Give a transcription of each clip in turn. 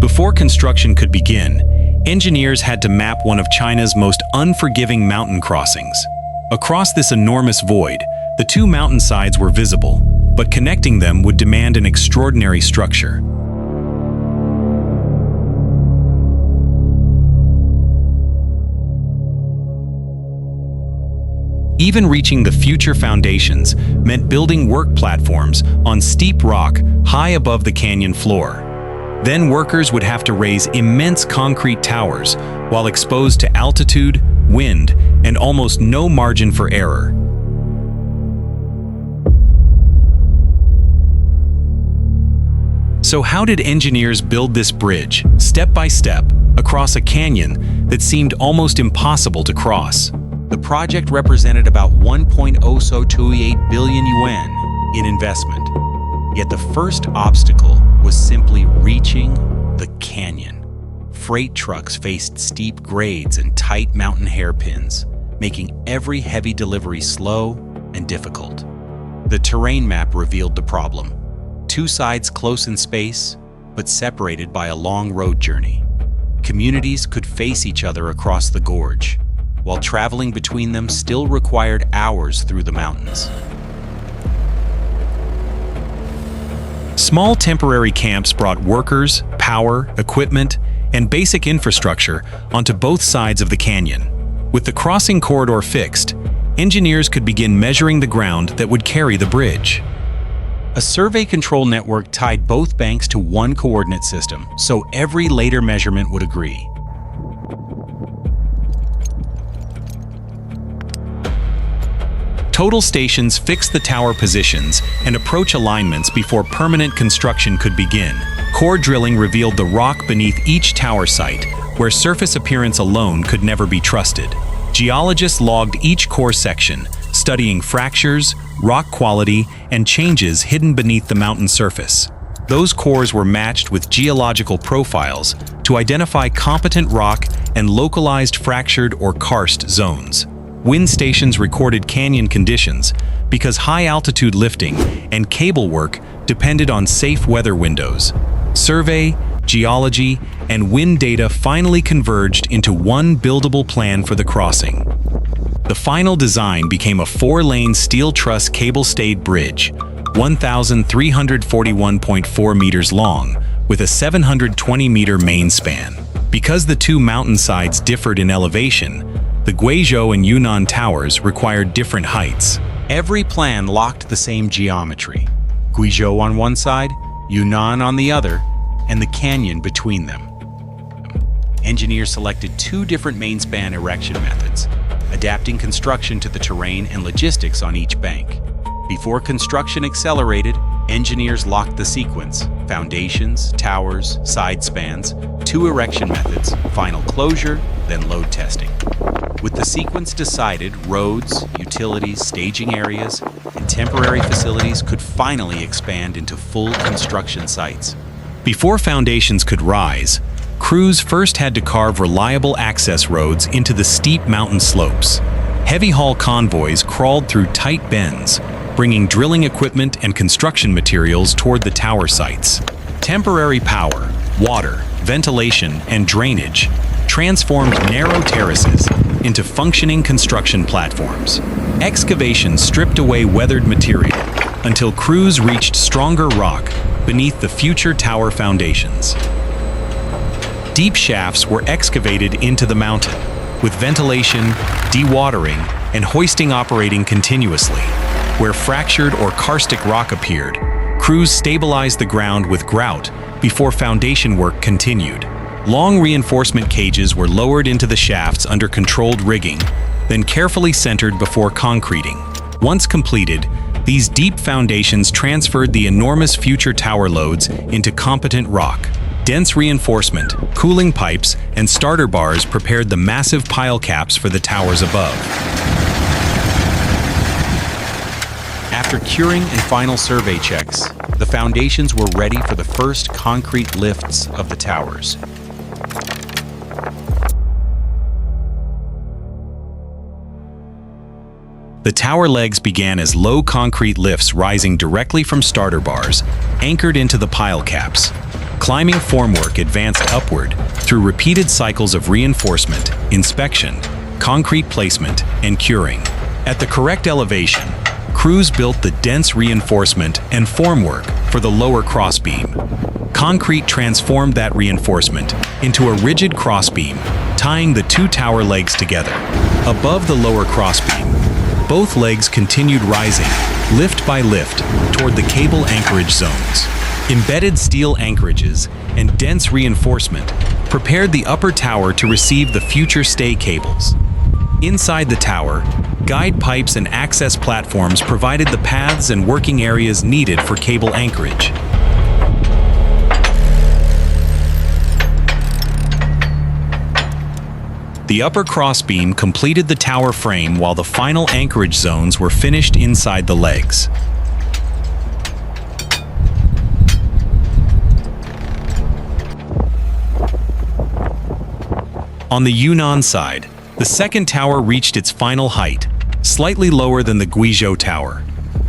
Before construction could begin, engineers had to map one of China's most unforgiving mountain crossings. Across this enormous void, the two mountainsides were visible, but connecting them would demand an extraordinary structure. Even reaching the future foundations meant building work platforms on steep rock high above the canyon floor. Then workers would have to raise immense concrete towers while exposed to altitude, wind, and almost no margin for error. So how did engineers build this bridge, step by step, across a canyon that seemed almost impossible to cross? The project represented about 1.028 billion yuan in investment. Yet the first obstacle was simply reaching the canyon. Freight trucks faced steep grades and tight mountain hairpins, making every heavy delivery slow and difficult. The terrain map revealed the problem. Two sides close in space, but separated by a long road journey. Communities could face each other across the gorge, while traveling between them still required hours through the mountains. Small temporary camps brought workers, power, equipment, and basic infrastructure onto both sides of the canyon. With the crossing corridor fixed, engineers could begin measuring the ground that would carry the bridge. A survey control network tied both banks to one coordinate system, so every later measurement would agree. Total stations fixed the tower positions and approach alignments before permanent construction could begin. Core drilling revealed the rock beneath each tower site, where surface appearance alone could never be trusted. Geologists logged each core section, studying fractures, rock quality, and changes hidden beneath the mountain surface. Those cores were matched with geological profiles to identify competent rock and localized fractured or karst zones. Wind stations recorded canyon conditions because high-altitude lifting and cable work depended on safe weather windows. Survey, geology, and wind data finally converged into one buildable plan for the crossing. The final design became a 4-lane steel-truss cable-stayed bridge, 1,341.4 meters long, with a 720-meter main span. Because the two mountainsides differed in elevation, the Guizhou and Yunnan towers required different heights. Every plan locked the same geometry. Guizhou on one side, Yunnan on the other, and the canyon between them. Engineers selected two different main-span erection methods, adapting construction to the terrain and logistics on each bank. Before construction accelerated, engineers locked the sequence: foundations, towers, side spans, two erection methods, final closure, then load testing. With the sequence decided, roads, utilities, staging areas, and temporary facilities could finally expand into full construction sites. Before foundations could rise, crews first had to carve reliable access roads into the steep mountain slopes. Heavy-haul convoys crawled through tight bends, bringing drilling equipment and construction materials toward the tower sites. Temporary power, water, ventilation, and drainage transformed narrow terraces into functioning construction platforms. Excavation stripped away weathered material until crews reached stronger rock beneath the future tower foundations. Deep shafts were excavated into the mountain, with ventilation, dewatering, and hoisting operating continuously. Where fractured or karstic rock appeared, crews stabilized the ground with grout before foundation work continued. Long reinforcement cages were lowered into the shafts under controlled rigging, then carefully centered before concreting. Once completed, these deep foundations transferred the enormous future tower loads into competent rock. Dense reinforcement, cooling pipes, and starter bars prepared the massive pile caps for the towers above. After curing and final survey checks, the foundations were ready for the first concrete lifts of the towers. The tower legs began as low concrete lifts rising directly from starter bars, anchored into the pile caps. Climbing formwork advanced upward through repeated cycles of reinforcement, inspection, concrete placement, and curing. At the correct elevation, crews built the dense reinforcement and formwork for the lower crossbeam. Concrete transformed that reinforcement into a rigid crossbeam, tying the two tower legs together. Above the lower crossbeam, both legs continued rising, lift by lift, toward the cable anchorage zones. Embedded steel anchorages and dense reinforcement prepared the upper tower to receive the future stay cables. Inside the tower, guide pipes and access platforms provided the paths and working areas needed for cable anchorage. The upper crossbeam completed the tower frame while the final anchorage zones were finished inside the legs. On the Yunnan side, the second tower reached its final height, slightly lower than the Guizhou Tower.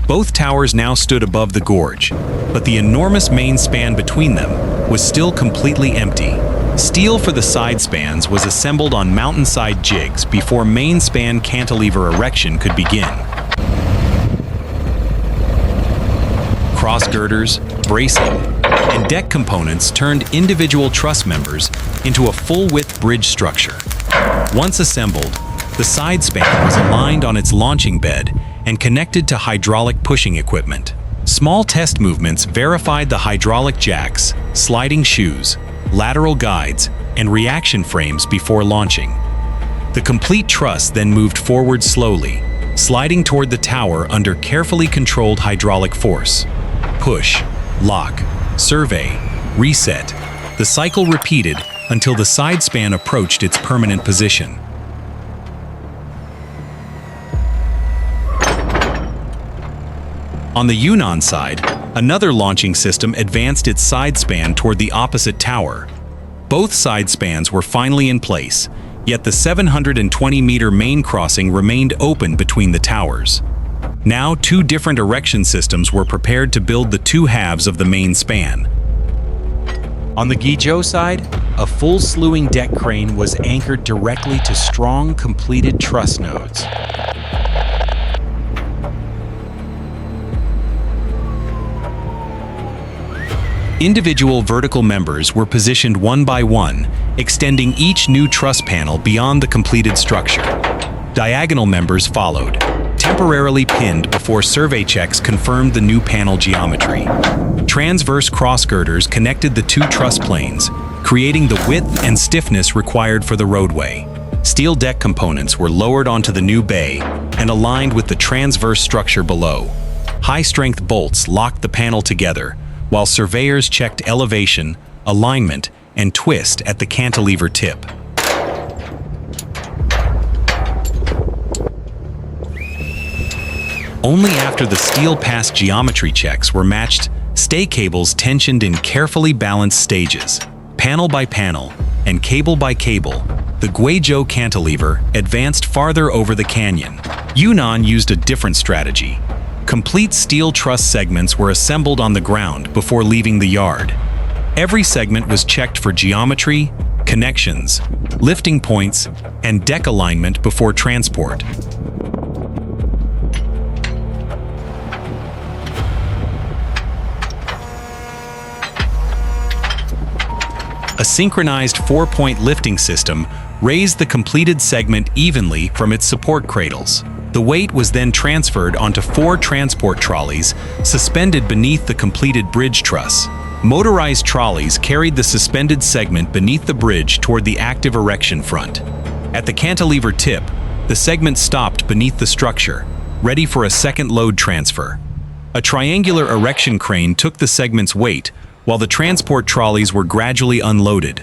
Both towers now stood above the gorge, but the enormous main span between them was still completely empty. Steel for the side spans was assembled on mountainside jigs before main span cantilever erection could begin. Cross girders, bracing, and deck components turned individual truss members into a full-width bridge structure. Once assembled, the side span was aligned on its launching bed and connected to hydraulic pushing equipment. Small test movements verified the hydraulic jacks, sliding shoes, lateral guides, and reaction frames before launching. The complete truss then moved forward slowly, sliding toward the tower under carefully controlled hydraulic force. Push, lock, survey, reset. The cycle repeated until the side span approached its permanent position. On the Yunnan side, another launching system advanced its side span toward the opposite tower. Both side spans were finally in place, yet the 720-meter main crossing remained open between the towers. Now, two different erection systems were prepared to build the two halves of the main span. On the Guizhou side, a full slewing deck crane was anchored directly to strong, completed truss nodes. Individual vertical members were positioned one by one, extending each new truss panel beyond the completed structure. Diagonal members followed, temporarily pinned before survey checks confirmed the new panel geometry. Transverse cross girders connected the two truss planes, creating the width and stiffness required for the roadway. Steel deck components were lowered onto the new bay and aligned with the transverse structure below. High-strength bolts locked the panel together, while surveyors checked elevation, alignment, and twist at the cantilever tip. Only after the steel pass geometry checks were matched, stay cables tensioned in carefully balanced stages. Panel by panel and cable by cable, the Guizhou cantilever advanced farther over the canyon. Yunnan used a different strategy. Complete steel truss segments were assembled on the ground before leaving the yard. Every segment was checked for geometry, connections, lifting points, and deck alignment before transport. A synchronized 4-point lifting system raised the completed segment evenly from its support cradles. The weight was then transferred onto 4 transport trolleys suspended beneath the completed bridge truss. Motorized trolleys carried the suspended segment beneath the bridge toward the active erection front. At the cantilever tip, the segment stopped beneath the structure, ready for a second load transfer. A triangular erection crane took the segment's weight, while the transport trolleys were gradually unloaded.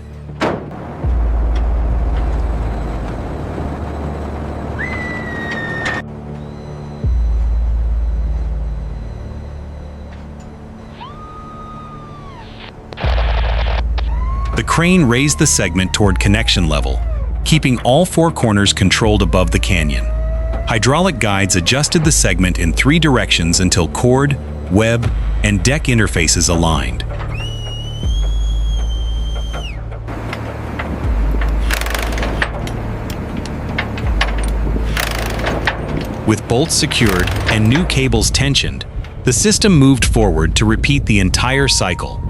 The crane raised the segment toward connection level, keeping all 4 corners controlled above the canyon. Hydraulic guides adjusted the segment in 3 directions until cord, web, and deck interfaces aligned. With bolts secured and new cables tensioned, the system moved forward to repeat the entire cycle.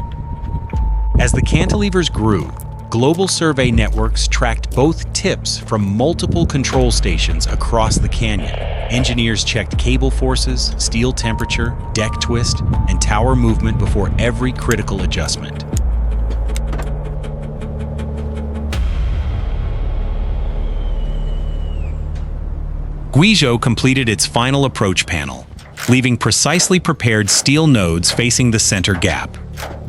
As the cantilevers grew, global survey networks tracked both tips from multiple control stations across the canyon. Engineers checked cable forces, steel temperature, deck twist, and tower movement before every critical adjustment. Guizhou completed its final approach panel, leaving precisely prepared steel nodes facing the center gap.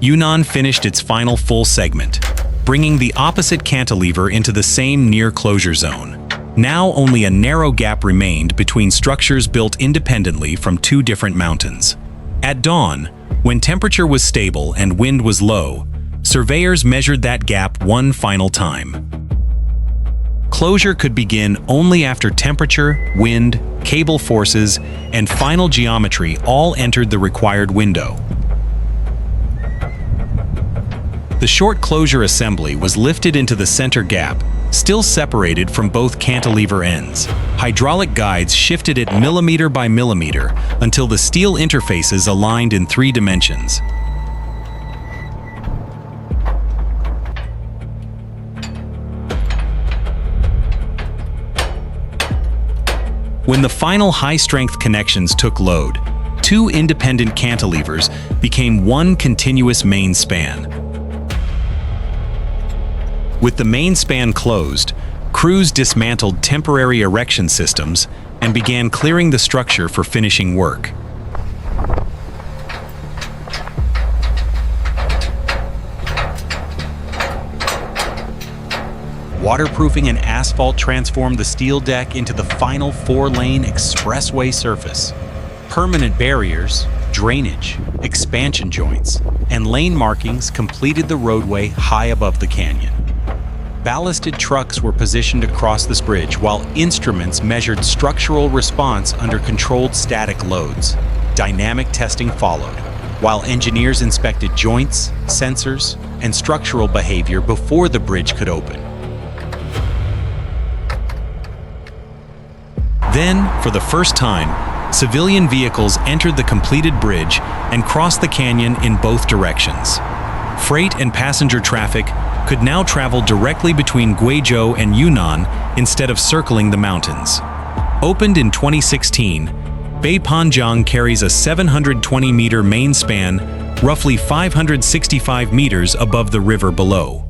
Yunnan finished its final full segment, bringing the opposite cantilever into the same near-closure zone. Now only a narrow gap remained between structures built independently from two different mountains. At dawn, when temperature was stable and wind was low, surveyors measured that gap one final time. Closure could begin only after temperature, wind, cable forces, and final geometry all entered the required window. The short closure assembly was lifted into the center gap, still separated from both cantilever ends. Hydraulic guides shifted it millimeter by millimeter until the steel interfaces aligned in 3 dimensions. When the final high-strength connections took load, 2 independent cantilevers became one continuous main span. With the main span closed, crews dismantled temporary erection systems and began clearing the structure for finishing work. Waterproofing and asphalt transformed the steel deck into the final 4-lane expressway surface. Permanent barriers, drainage, expansion joints, and lane markings completed the roadway high above the canyon. Ballasted trucks were positioned across this bridge while instruments measured structural response under controlled static loads. Dynamic testing followed, while engineers inspected joints, sensors, and structural behavior before the bridge could open. Then, for the first time, civilian vehicles entered the completed bridge and crossed the canyon in both directions. Freight and passenger traffic could now travel directly between Guizhou and Yunnan instead of circling the mountains. Opened in 2016, Beipanjiang carries a 720-meter main span, roughly 565 meters above the river below.